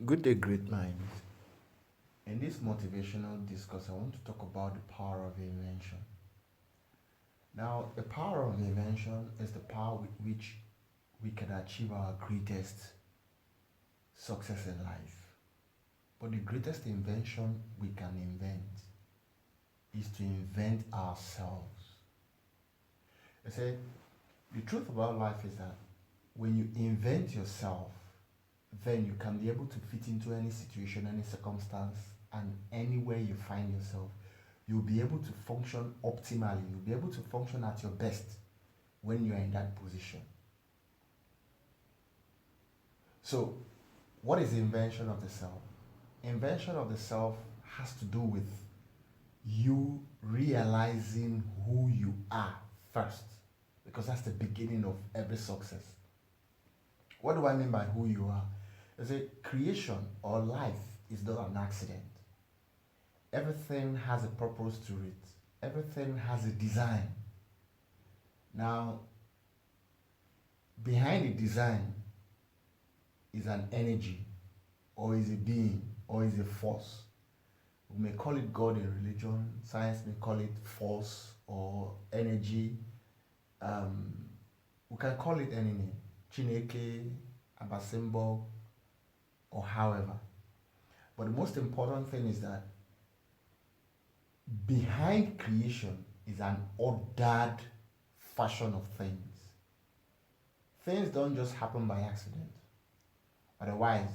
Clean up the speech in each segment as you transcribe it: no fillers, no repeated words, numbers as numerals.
Good day, great minds. In this motivational discourse, I want to talk about the power of invention. Now, the power of invention is the power with which we can achieve our greatest success in life. But the greatest invention we can invent is to invent ourselves. I say, the truth about life is that when you invent yourself, then you can be able to fit into any situation, any circumstance, and anywhere you find yourself. You'll be able to function optimally. You'll be able to function at your best when you're in that position. So, what is the invention of the self? Invention of the self has to do with you realizing who you are first, because that's the beginning of every success. What do I mean by who you are? I say creation or life is not an accident. Everything has a purpose to it. Everything has a design. Now, behind the design is an energy, or is a being, or is a force. We may call it God in religion. Science may call it force or energy. We can call it any name. Chineke, Abasimbo, or however. But the most important thing is that behind creation is an ordered fashion of things. Things don't just happen by accident. Otherwise,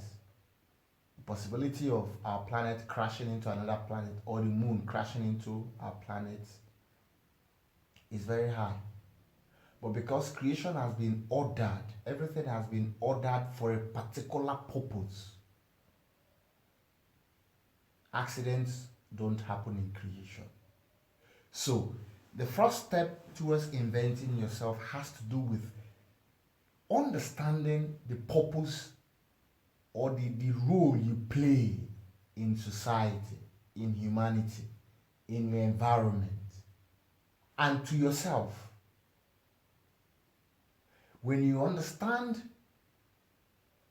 the possibility of our planet crashing into another planet or the moon crashing into our planet is very high. But because creation has been ordered, everything has been ordered for a particular purpose. Accidents don't happen in creation. So, the first step towards inventing yourself has to do with understanding the purpose or the role you play in society, in humanity, in your environment, and to yourself. When you understand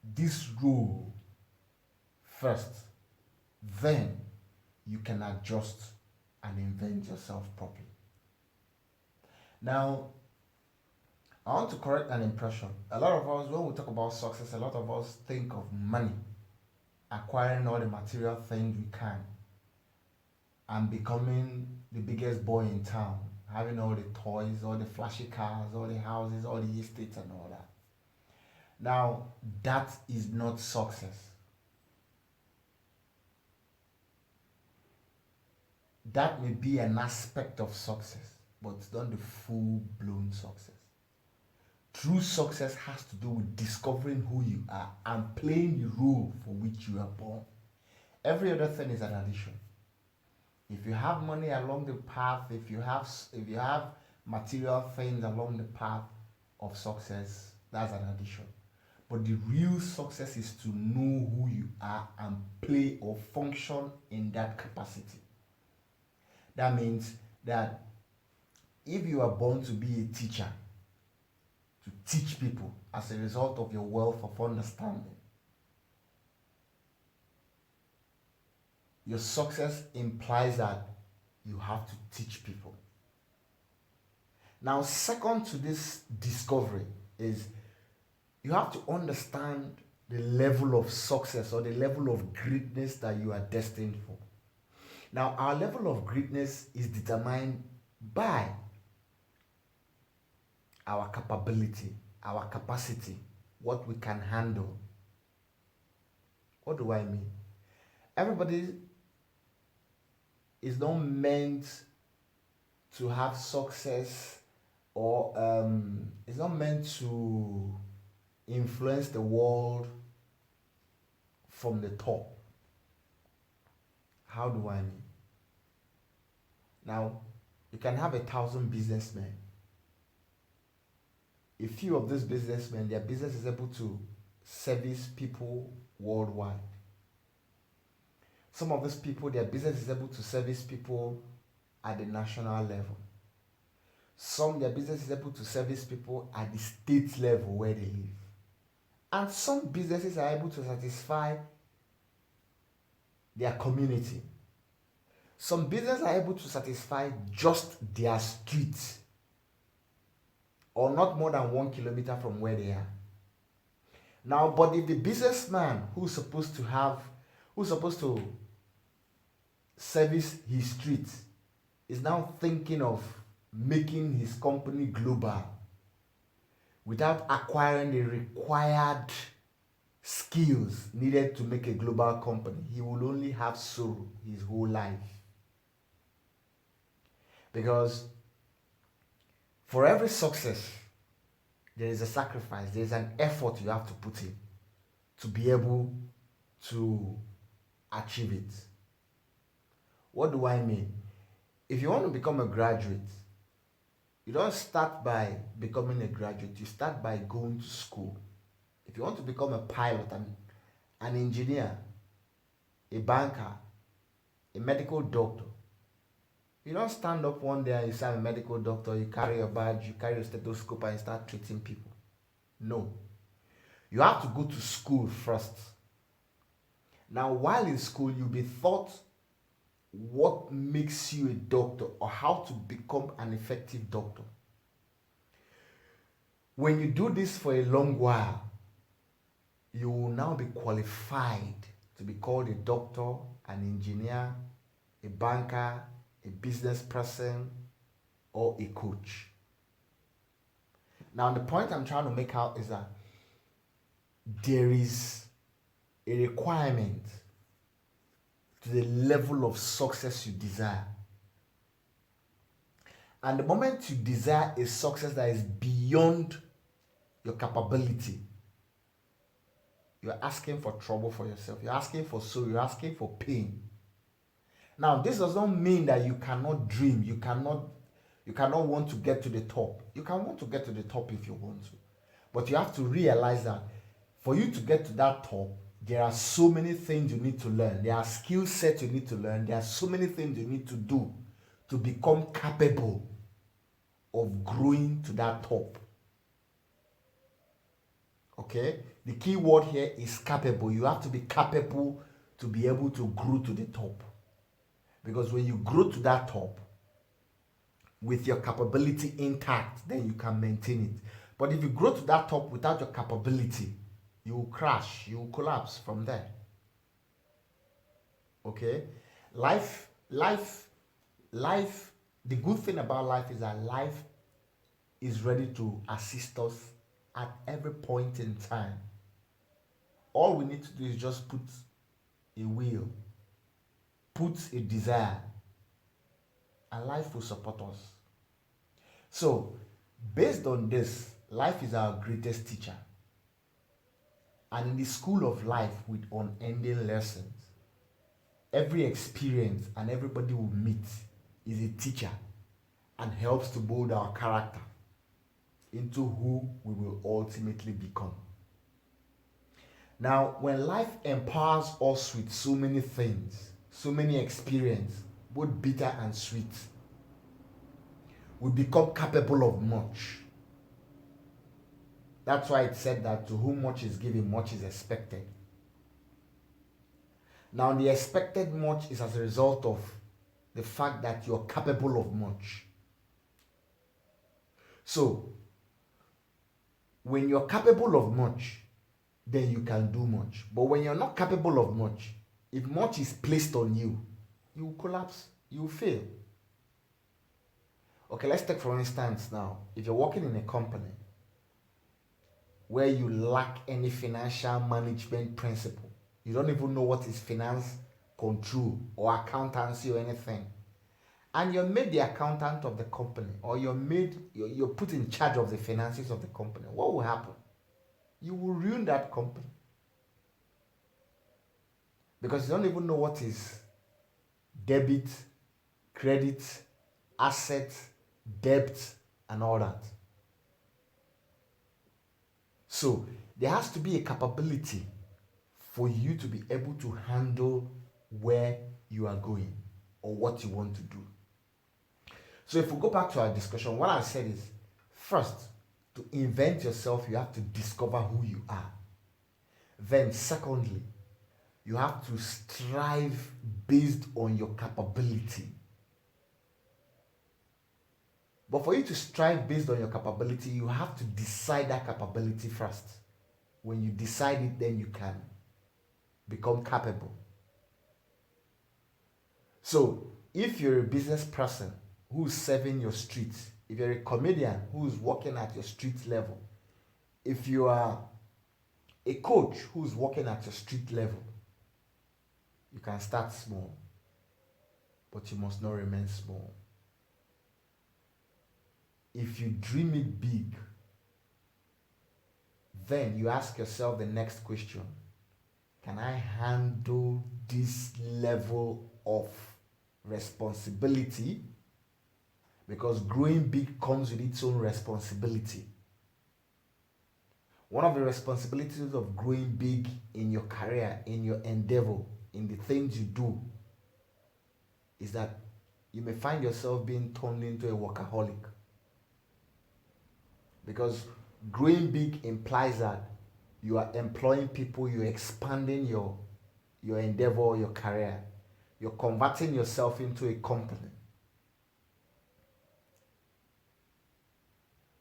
this role first, then you can adjust and invent yourself properly. Now, I want to correct an impression. A lot of us, when we talk about success, a lot of us think of money, acquiring all the material things we can, and becoming the biggest boy in town, having all the toys, all the flashy cars, all the houses, all the estates, and all that. Now, that is not success. That may be an aspect of success, but it's not the full-blown success. True success has to do with discovering who you are and playing the role for which you are born. Every other thing is an addition. If you have money along the path, if you have material things along the path of success, that's an addition. But the real success is to know who you are and play or function in that capacity. That means that if you are born to be a teacher, to teach people as a result of your wealth of understanding, your success implies that you have to teach people. Now, second to this discovery is you have to understand the level of success or the level of greatness that you are destined for. Now, our level of greatness is determined by our capability, our capacity, what we can handle. What do I mean? Everybody is not meant to have success or is not meant to influence the world from the top. How do I mean? Now, you can have 1,000 businessmen. A few of these businessmen, their business is able to service people worldwide. Some of these people, their business is able to service people at the national level. Some, their business is able to service people at the state level where they live. And some businesses are able to satisfy their community. Some businesses are able to satisfy just their streets or not more than 1 kilometer from where they are. Now, but if the businessman who's supposed to service his street is now thinking of making his company global without acquiring the required skills needed to make a global company, he will only have sorrow his whole life. Because for every success, there is a sacrifice, there is an effort you have to put in to be able to achieve it. What do I mean? If you want to become a graduate, you don't start by becoming a graduate, you start by going to school. If you want to become a pilot, an engineer, a banker, a medical doctor, you don't stand up one day and you say I'm a medical doctor, you carry your badge, you carry your stethoscope and you start treating people. No. You have to go to school first. Now, while in school, you'll be taught what makes you a doctor or how to become an effective doctor. When you do this for a long while, you will now be qualified to be called a doctor, an engineer, a banker, a business person, or a coach. Now, the point I'm trying to make out is that there is a requirement to the level of success you desire. And the moment you desire a success that is beyond your capability, you're asking for trouble for yourself. You're asking for sorrow. You're asking for pain. Now, this does not mean that you cannot dream. You cannot want to get to the top. You can want to get to the top if you want to. But you have to realize that for you to get to that top, there are so many things you need to learn. There are skill sets you need to learn. There are so many things you need to do to become capable of growing to that top. Okay? The key word here is capable. You have to be capable to be able to grow to the top. Because when you grow to that top, with your capability intact, then you can maintain it. But if you grow to that top without your capability, you will crash, you will collapse from there. Okay? Life, the good thing about life is that life is ready to assist us at every point in time. All we need to do is just put a will, put a desire, and life will support us. So, based on this, life is our greatest teacher. And in the school of life with unending lessons, every experience and everybody we meet is a teacher and helps to mold our character into who we will ultimately become. Now, when life empowers us with so many things, so many experiences, both bitter and sweet, we become capable of much. That's why it said that to whom much is given, much is expected. Now, the expected much is as a result of the fact that you're capable of much. So, when you're capable of much, then you can do much. But when you're not capable of much, if much is placed on you, you will collapse, you will fail. Okay, let's take for instance now, if you're working in a company where you lack any financial management principle, you don't even know what is finance control or accountancy or anything, and you're made the accountant of the company, or you're put in charge of the finances of the company, what will happen? You will ruin that company. Because you don't even know what is debit, credit, asset, debt, and all that. So there has to be a capability for you to be able to handle where you are going or what you want to do. So if we go back to our discussion, what I said is, first, to invent yourself, you have to discover who you are. Then secondly, You have to strive based on your capability. But for you to strive based on your capability, you have to decide that capability first. When you decide it, then you can become capable. So, if you're a business person who's serving your street, if you're a comedian who's working at your street level, if you are a coach who's working at your street level, you can start small, but you must not remain small. If you dream it big, then you ask yourself the next question: can I handle this level of responsibility? Because growing big comes with its own responsibility. One of the responsibilities of growing big in your career, in your endeavor, in the things you do, is that you may find yourself being turned into a workaholic. Because growing big implies that you are employing people, you're expanding your endeavor, your career. You're converting yourself into a company.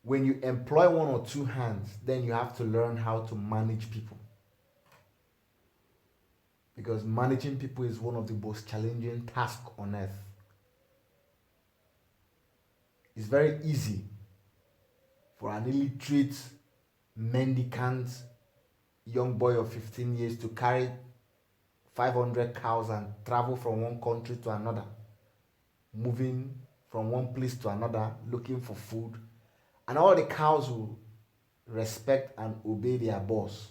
When you employ one or two hands, then you have to learn how to manage people. Because managing people is one of the most challenging tasks on earth. It's very easy for an illiterate, mendicant young boy of 15 years to carry 500 cows and travel from one country to another, moving from one place to another, looking for food. And all the cows will respect and obey their boss.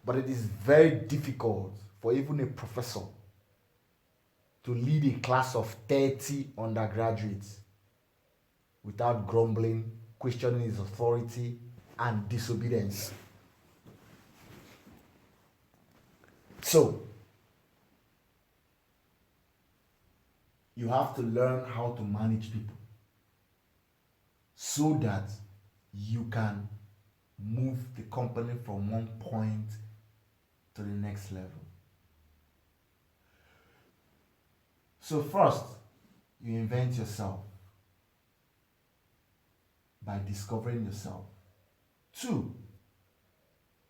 But it is very difficult for even a professor to lead a class of 30 undergraduates without grumbling, questioning his authority, and disobedience. So, you have to learn how to manage people so that you can move the company from one point to the next level. So first, you invent yourself by discovering yourself. 2,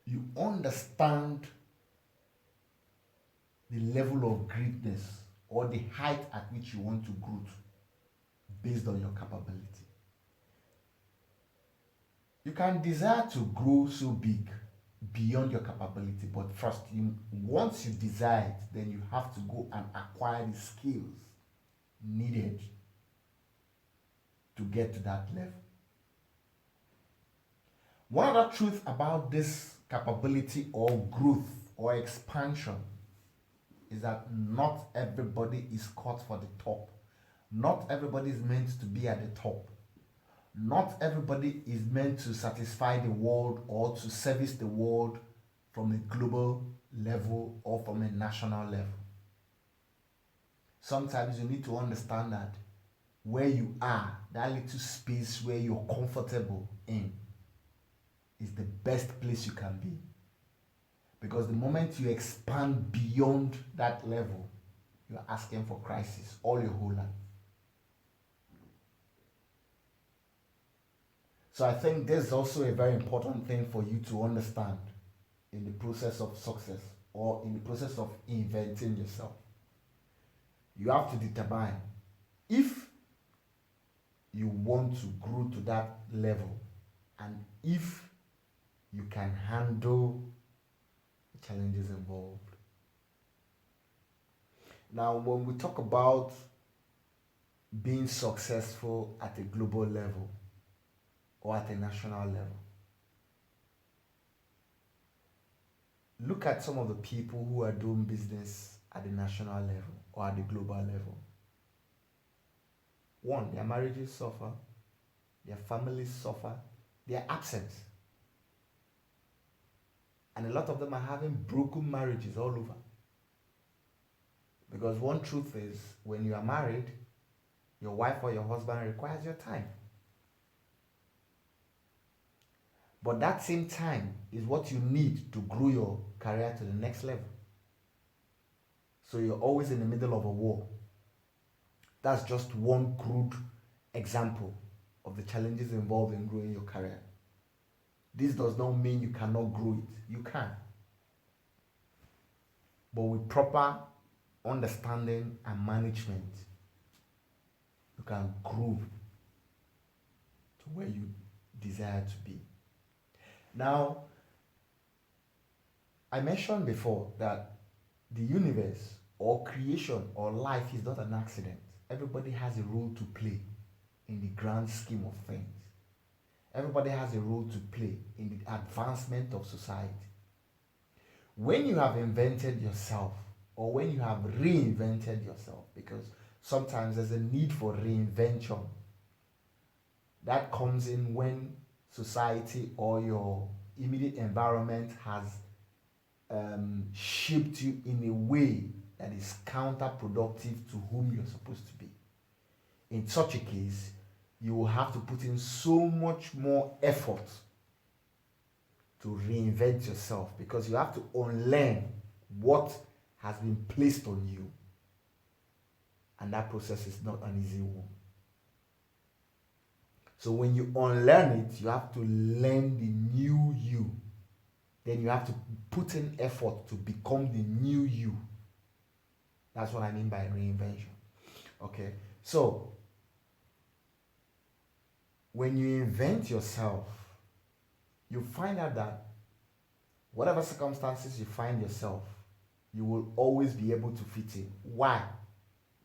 you understand the level of greatness or the height at which you want to grow to based on your capability. You can desire to grow so big beyond your capability, but first, once you desire it, then you have to go and acquire the skills needed to get to that level. One other truth about this capability or growth or expansion is that not everybody is cut for the top. Not everybody is meant to be at the top. Not everybody is meant to satisfy the world or to service the world from a global level or from a national level. Sometimes you need to understand that where you are, that little space where you're comfortable in, is the best place you can be. Because the moment you expand beyond that level, you're asking for crisis all your whole life. So I think this is also a very important thing for you to understand in the process of success or in the process of inventing yourself. You have to determine if you want to grow to that level and if you can handle the challenges involved. Now, when we talk about being successful at a global level or at a national level, look at some of the people who are doing business at the national level or at the global level. 1, their marriages suffer, their families suffer, they are absent. And a lot of them are having broken marriages all over. Because one truth is, when you are married, your wife or your husband requires your time. But that same time is what you need to grow your career to the next level. So you're always in the middle of a war. That's just one crude example of the challenges involved in growing your career. This does not mean you cannot grow it. You can. But with proper understanding and management, you can grow to where you desire to be. Now, I mentioned before that the universe or creation or life is not an accident. Everybody has a role to play in the grand scheme of things. Everybody has a role to play in the advancement of society. When you have invented yourself, or when you have reinvented yourself, because sometimes there's a need for reinvention, that comes in when society or your immediate environment has shaped you in a way that is counterproductive to whom you're supposed to be. In such a case, you will have to put in so much more effort to reinvent yourself, because you have to unlearn what has been placed on you. And that process is not an easy one. So when you unlearn it, you have to learn the new you. Then you have to put in effort to become the new you. That's what I mean by reinvention. Okay? So, when you invent yourself, you find out that whatever circumstances you find yourself, you will always be able to fit in. Why?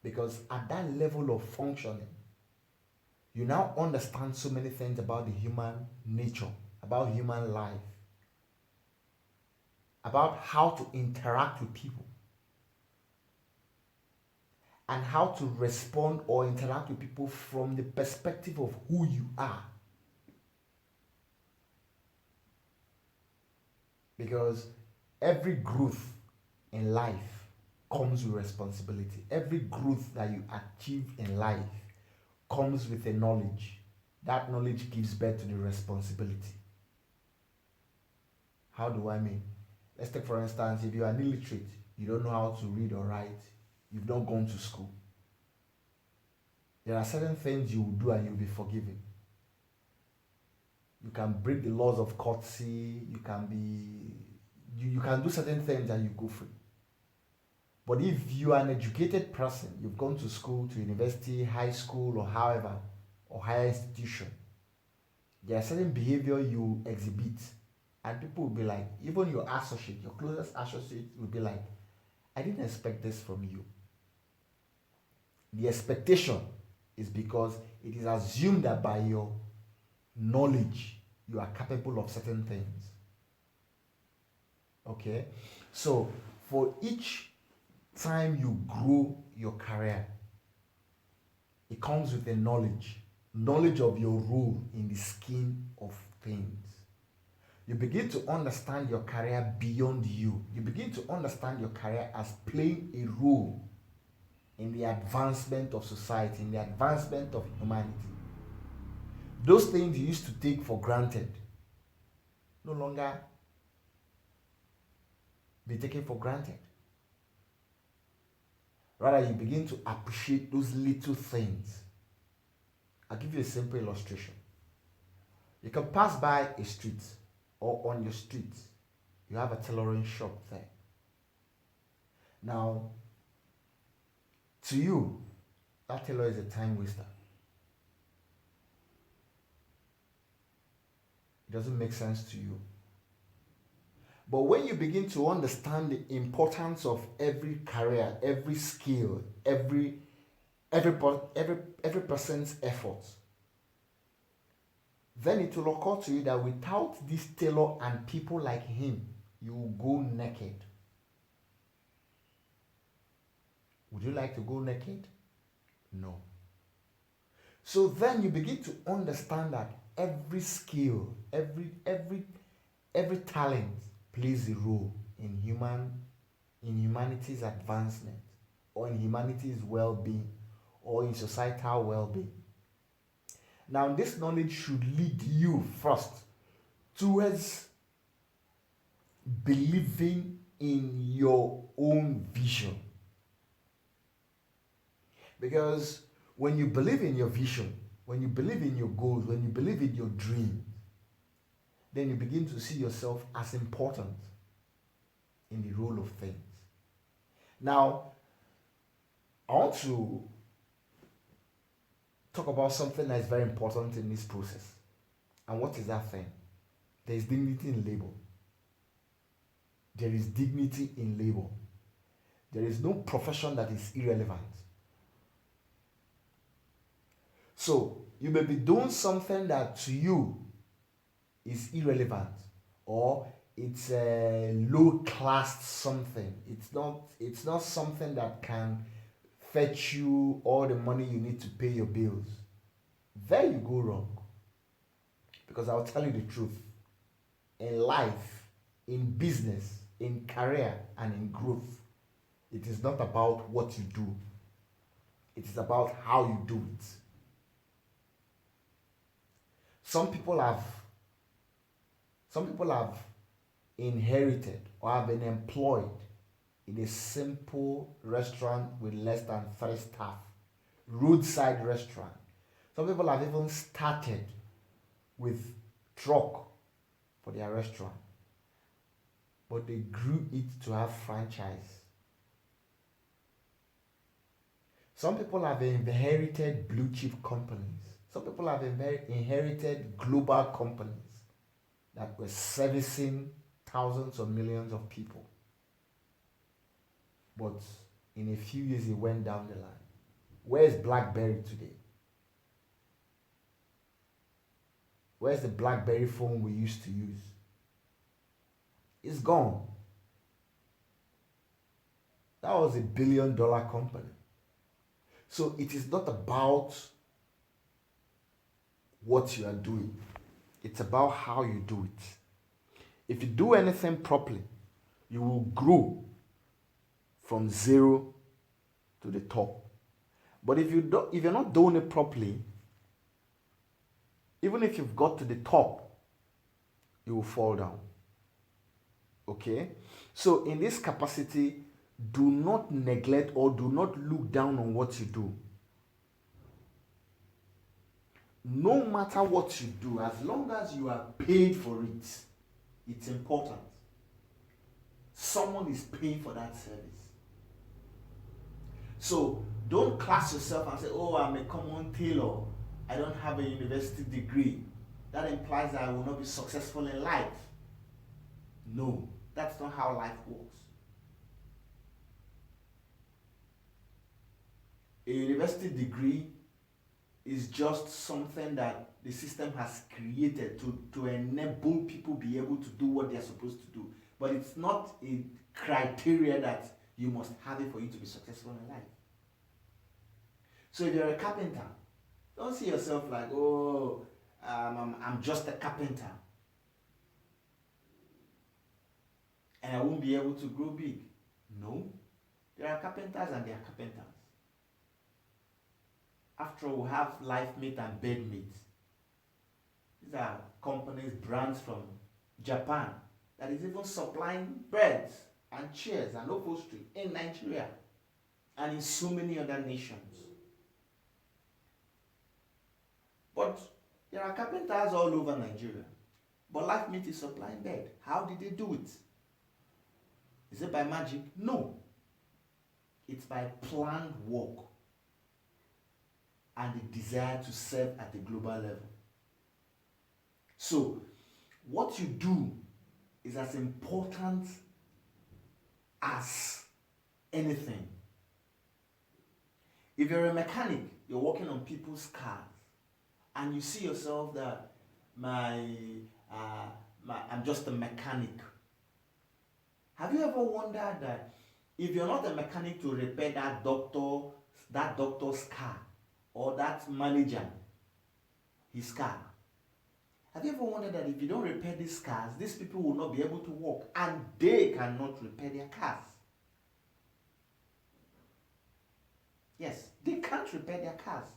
Because at that level of functioning, you now understand so many things about the human nature, about human life, about how to interact with people, and how to respond or interact with people from the perspective of who you are. Because every growth in life comes with responsibility. Every growth that you achieve in life comes with a knowledge. That knowledge gives birth to the responsibility. How do I mean? Let's take for instance, if you are illiterate, you don't know how to read or write, you've not gone to school. There are certain things you will do and you'll be forgiven. You can break the laws of courtesy, you can do certain things and you go free. But if you are an educated person, you've gone to school, to university, high school, or however, or higher institution, there are certain behavior you exhibit, and people will be like, even your associate, your closest associate will be like, I didn't expect this from you. The expectation is because it is assumed that by your knowledge, you are capable of certain things. Okay? So, for each time you grow your career, it comes with a knowledge of your role in the scheme of things. You begin to understand your career beyond you. You begin to understand your career as playing a role in the advancement of society, in the advancement of humanity. Those things you used to take for granted no longer be taken for granted. Rather, you begin to appreciate those little things. I'll give you a simple illustration. You can pass by a street, or on your street, you have a tailoring shop there. Now, to you, that tailor is a time waster. It doesn't make sense to you. But when you begin to understand the importance of every career, every skill, every person's effort, then it will occur to you that without this tailor and people like him, you will go naked. Would you like to go naked? No. So then you begin to understand that every skill, every talent plays a role in humanity's advancement, or in humanity's well-being, or in societal well-being. Now, this knowledge should lead you first towards believing in your own vision. Because when you believe in your vision, when you believe in your goals, when you believe in your dream, then you begin to see yourself as important in the role of things. Now, I want to talk about something that is very important in this process. And what is that thing? There is dignity in labor. There is dignity in labor. There is no profession that is irrelevant. So, you may be doing something that to you is irrelevant, or it's a low class something. It's not something that can fetch you all the money you need to pay your bills. There you go wrong. Because I'll tell you the truth. In life, in business, in career, and in growth, it is not about what you do. It is about how you do it. Some people have inherited or have been employed in a simple restaurant with less than 3 staff, roadside restaurant. Some people have even started with truck for their restaurant, but they grew it to have franchise. Some people have inherited blue chip companies. Some people have inherited global companies that were servicing thousands or millions of people. But in a few years, it went down the line. Where's BlackBerry today? Where's the BlackBerry phone we used to use? It's gone. That was $1 billion company. So it is not about what you are doing. It's about how you do it. If you do anything properly, you will grow from zero to the top. But if you're not doing it properly, even if you've got to the top, you will fall down. Okay? So in this capacity, do not neglect or do not look down on what you do. No matter what you do, as long as you are paid for it, it's important. Someone is paying for that service. So don't class yourself and say, oh, I'm a common tailor. I don't have a university degree. That implies that I will not be successful in life. No, that's not how life works. A university degree is just something that the system has created to enable people be able to do what they're supposed to do. But it's not a criteria that you must have it for you to be successful in life. So if you're a carpenter, don't see yourself like, oh, I'm just a carpenter and I won't be able to grow big. No, there are carpenters and there are carpenters. After all, we have Life Mate and Bed Mate. These are companies, brands from Japan that is even supplying beds and chairs and upholstery in Nigeria and in so many other nations. But there are carpenters all over Nigeria. But Life Mate is supplying bed. How did they do it? Is it by magic? No. It's by planned work and the desire to serve at a global level. So, what you do is as important as anything. If you're a mechanic, you're working on people's cars, and you see yourself that I'm just a mechanic. Have you ever wondered that if you're not a mechanic to repair that doctor's car, or that manager, his car, have you ever wondered that if you don't repair these cars, these people will not be able to work and they cannot repair their cars? Yes, they can't repair their cars.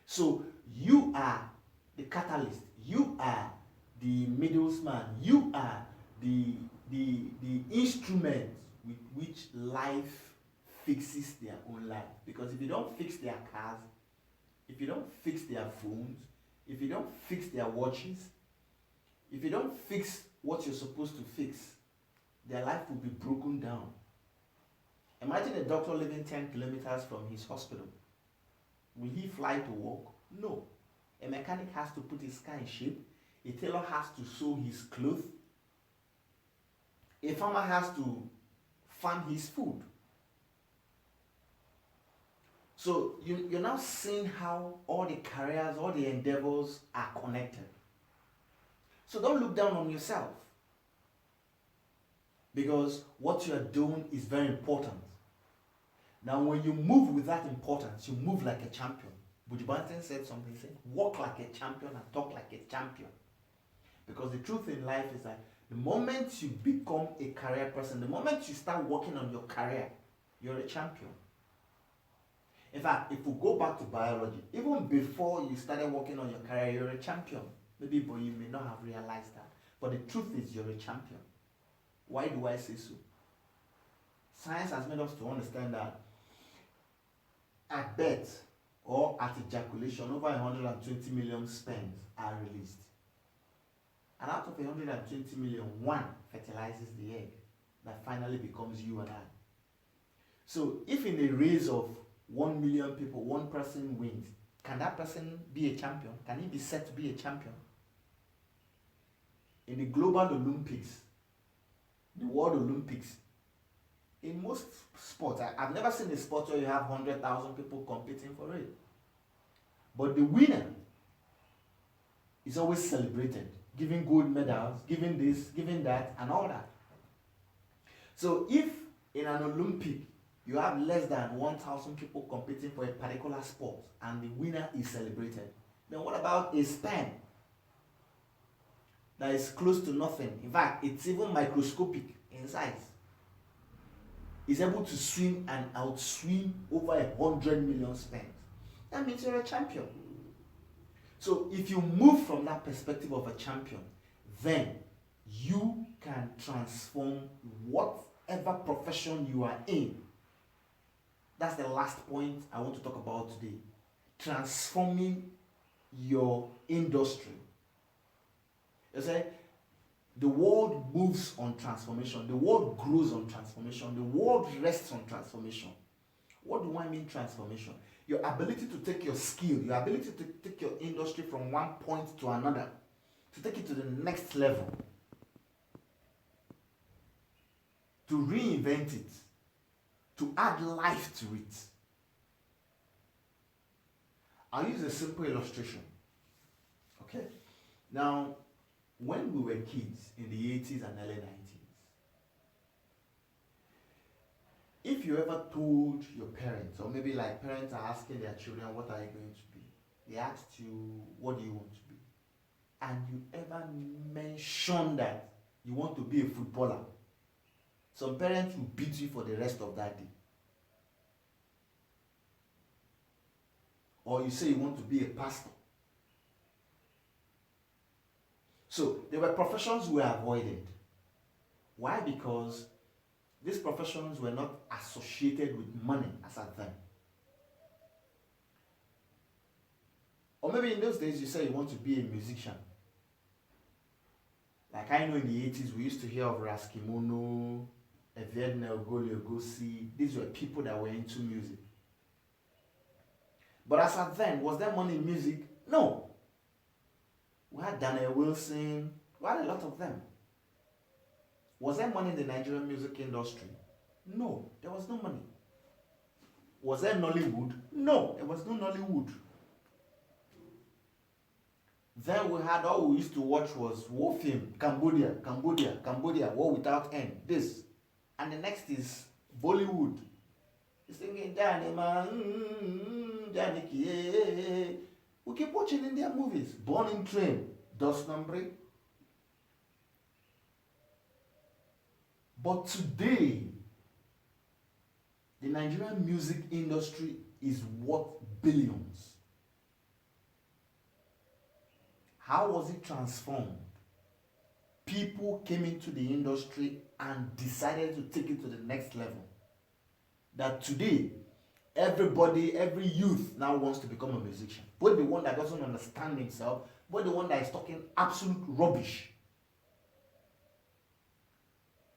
So you are the catalyst, you are the middleman, you are the instrument with which life fixes their own life. Because if you don't fix their cars, if you don't fix their phones, if you don't fix their watches, if you don't fix what you're supposed to fix, their life will be broken down. Imagine a doctor living 10 kilometers from his hospital. Will he fly to work? No. A mechanic has to put his car in shape. A tailor has to sew his clothes. A farmer has to farm his food. So you're now seeing how all the careers, all the endeavors are connected. So don't look down on yourself, because what you are doing is very important. Now when you move with that importance, you move like a champion. Buju Banton said something, he said, walk like a champion and talk like a champion. Because the truth in life is that the moment you become a career person, the moment you start working on your career, you're a champion. In fact, if we go back to biology, even before you started working on your career, you're a champion. Maybe, but you may not have realized that. But the truth is you're a champion. Why do I say so? Science has made us to understand that at birth or at ejaculation, over 120 million sperms are released. And out of 120 million, one fertilizes the egg that finally becomes you and I. So if in a race of 1 million people, one person wins, can that person be a champion? Can he be said to be a champion? In the global Olympics, the World Olympics, in most sports, I've never seen a sport where you have 100,000 people competing for it. But the winner is always celebrated, giving gold medals, giving this, giving that, and all that. So if in an Olympic, you have less than 1,000 people competing for a particular sport and the winner is celebrated, then what about a sperm that is close to nothing? In fact, it's even microscopic in size. Is able to swim and outswim over 100 million sperms. That means you're a champion. So if you move from that perspective of a champion, then you can transform whatever profession you are in. That's the last point I want to talk about today. Transforming your industry. You say, the world moves on transformation. The world grows on transformation. The world rests on transformation. What do I mean transformation? Your ability to take your skill, your ability to take your industry from one point to another, to take it to the next level, to reinvent it, to add life to it. I'll use a simple illustration. Okay? Now, when we were kids in the 80s and early 90s, if you ever told your parents, or maybe like parents are asking their children, what are you going to be? They asked you, what do you want to be? And you ever mentioned that you want to be a footballer, some parents will beat you for the rest of that day. Or you say you want to be a pastor. So there were professions we avoided. Why? Because these professions were not associated with money as at then. Or maybe in those days you say you want to be a musician. Like I know in the 80s we used to hear of Raskimono, Evedne Ogoliogosi. These were people that were into music. But as at then, was there money in music? No. We had Daniel Wilson. We had a lot of them. Was there money in the Nigerian music industry? No, there was no money. Was there Nollywood? No, there was no Nollywood. Then we had all we used to watch was war film, Cambodia, war without end, this. And the next is Bollywood. You're singing Johnny Man, Johnny Kie. We keep watching Indian movies. Born in Train, Dos Nombre. But today, the Nigerian music industry is worth billions. How was it transformed? People came into the industry and decided to take it to the next level. that today everybody, every youth now wants to become a musician. Both the one that doesn't understand himself, both the one that is talking absolute rubbish.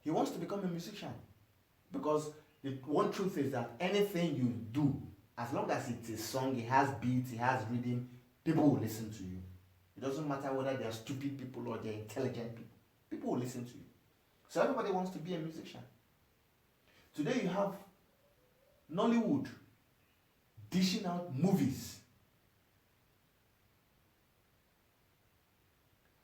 He wants to become a musician. Because the one truth is that anything you do, as long as it's a song, it has beats, it has rhythm, people will listen to you. It doesn't matter whether they are stupid people or they're intelligent people. People will listen to you. So everybody wants to be a musician. Today you have Nollywood dishing out movies.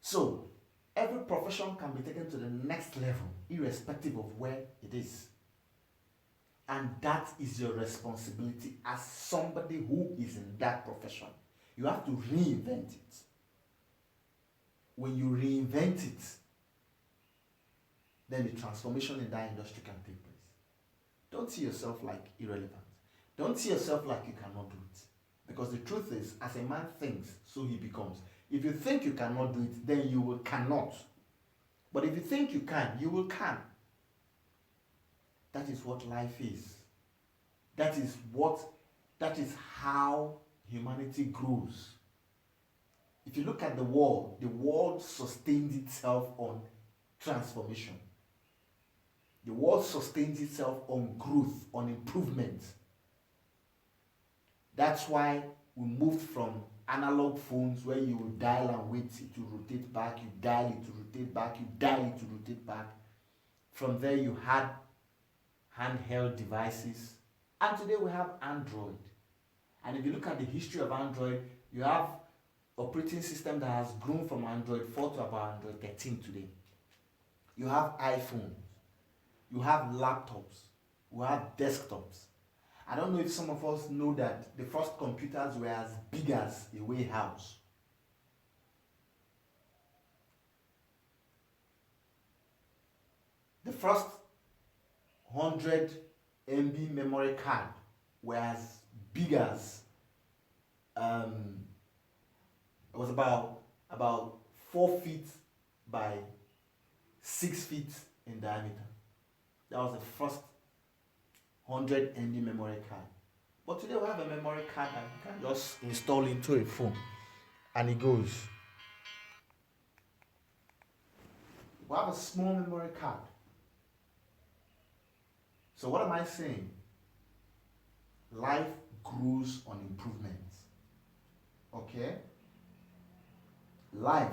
So every profession can be taken to the next level, irrespective of where it is. And that is your responsibility as somebody who is in that profession. You have to reinvent it. When you reinvent it, then the transformation in that industry can take place. Don't see yourself like irrelevant. Don't see yourself like you cannot do it. Because the truth is, as a man thinks, so he becomes. If you think you cannot do it, then you will cannot. But if you think you can, you will can. That is what life is. That is how humanity grows. If you look at the world sustains itself on transformation. The world sustains itself on growth, on improvement. That's why we moved from analog phones where you would dial and wait it to rotate back, you dial it to rotate back, you dial it to rotate back. From there you had handheld devices, and today we have Android. And if you look at the history of Android, you have operating system that has grown from Android 4 to about Android 13 today. You have iPhones, you have laptops, you have desktops. I don't know if some of us know that the first computers were as big as a warehouse. The first 100 MB memory card were as big as it was about 4 feet by 6 feet in diameter. That was the first 100 MB memory card. But today we have a memory card that you can just install into a phone and it goes. We have a small memory card. So what am I saying? Life grows on improvements. Okay? Life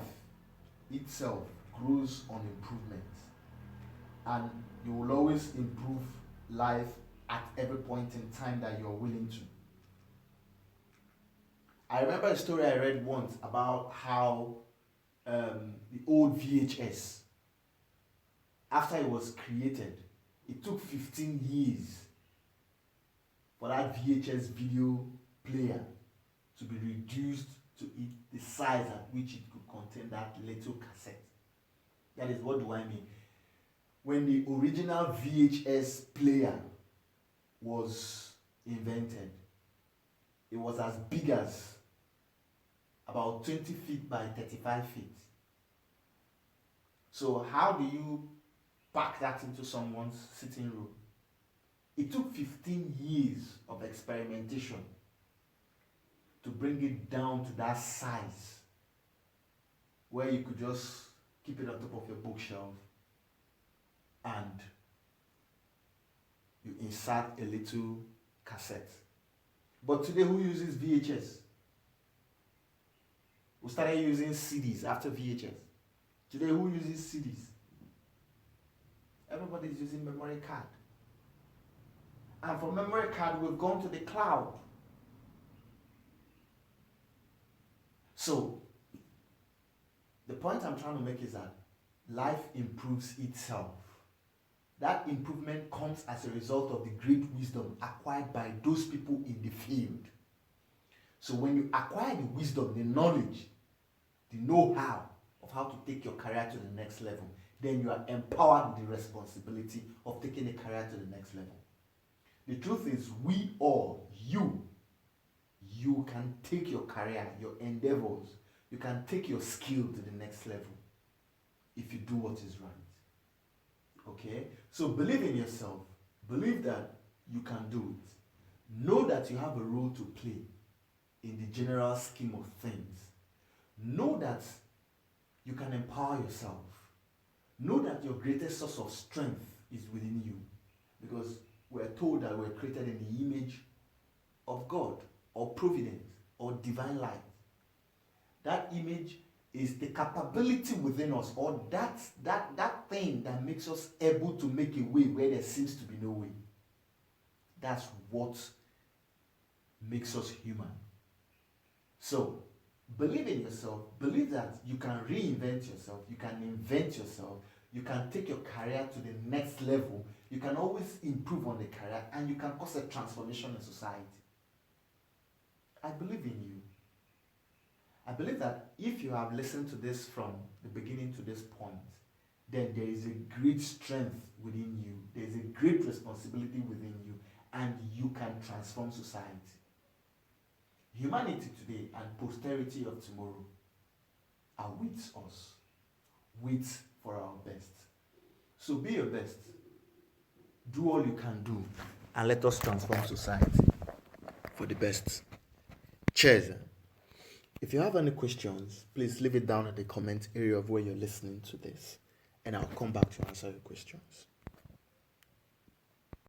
itself grows on improvements. And you will always improve life at every point in time that you're willing to. I remember a story I read once about how the old VHS, after it was created, it took 15 years for that VHS video player to be reduced to the size at which it could contain that little cassette. That is, what do I mean? When the original VHS player was invented, it was as big as about 20 feet by 35 feet. So how do you pack that into someone's sitting room? It took 15 years of experimentation to bring it down to that size where you could just keep it on top of your bookshelf and you insert a little cassette. But today, who uses VHS? We started using CDs after VHS. Today, who uses CDs? Everybody's using memory card. And from memory card, we've gone to the cloud. So, the point I'm trying to make is that life improves itself. That improvement comes as a result of the great wisdom acquired by those people in the field. So when you acquire the wisdom, the knowledge, the know-how of how to take your career to the next level, then you are empowered with the responsibility of taking a career to the next level. The truth is, we all, you can take your career, your endeavors, you can take your skill to the next level if you do what is right. Okay? So believe in yourself. Believe that you can do it. Know that you have a role to play in the general scheme of things. Know that you can empower yourself. Know that your greatest source of strength is within you. Because we're told that we're created in the image of God, or providence, or divine light. That image is the capability within us, or that thing that makes us able to make a way where there seems to be no way. That's what makes us human. So, believe in yourself. Believe that you can reinvent yourself. You can invent yourself. You can take your career to the next level. You can always improve on the career, and you can cause a transformation in society. I believe in you. I believe that if you have listened to this from the beginning to this point, then there is a great strength within you. There is a great responsibility within you, and you can transform society. Humanity today and posterity of tomorrow are with us. Wait for our best. So be your best. Do all you can do, and let us transform society for the best. Cheers. If you have any questions, please leave it down in the comment area of where you're listening to this, and I'll come back to answer your questions.